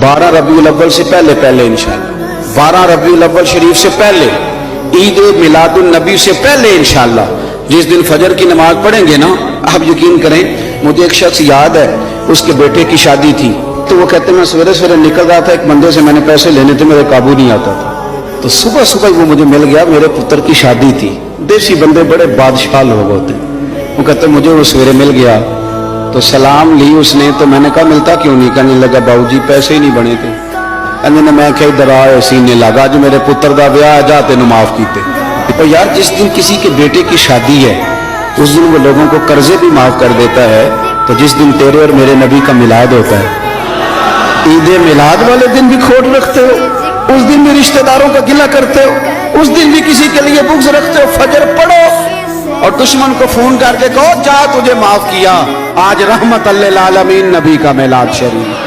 12 रबीउल अव्वल से पहले इंशाल्लाह, 12 रबीउल अव्वल शरीफ से पहले, ईद मिलादुन नबी से पहले इंशाल्लाह, जिस दिन फजर की नमाज पढ़ेंगे ना, आप यकीन करें, मुझे एक शख्स याद है, उसके बेटे की शादी थी, तो वो कहते मैं सवेरे सवेरे निकल रहा था, एक बंदे से मैंने पैसे लेने थे, मेरे काबू नहीं आता था, तो सुबह सुबह वो मुझे मिल गया, मेरे पुत्र की शादी थी। देसी बंदे बड़े बादशाह लोग होते, वो कहते मुझे वो सवेरे मिल गया, तो सलाम ली उसने, तो मैंने कहा मिलता क्यों नहीं? कहने लगा बाबूजी पैसे ही नहीं बने थे। कहने मैं क्या इधर आए सीने लगा, जो मेरे पुत्र का ब्याह जा तेन माफ कीते। तो यार जिस दिन किसी के बेटे की शादी है उस दिन वो लोगों को कर्जे भी माफ कर देता है, तो जिस दिन तेरे और मेरे नबी का मिलाद होता है, ईद मिलाद वाले दिन भी खोट रखते हो, उस दिन भी रिश्तेदारों का गिला करते हो, उस दिन भी किसी के लिए बुग़्ज़ रखते हो। फजर पढ़ो और दुश्मन को फोन करके कहो जा तुझे माफ किया, आज रहमत लिल आलमीन नबी का मिलाद शरीफ।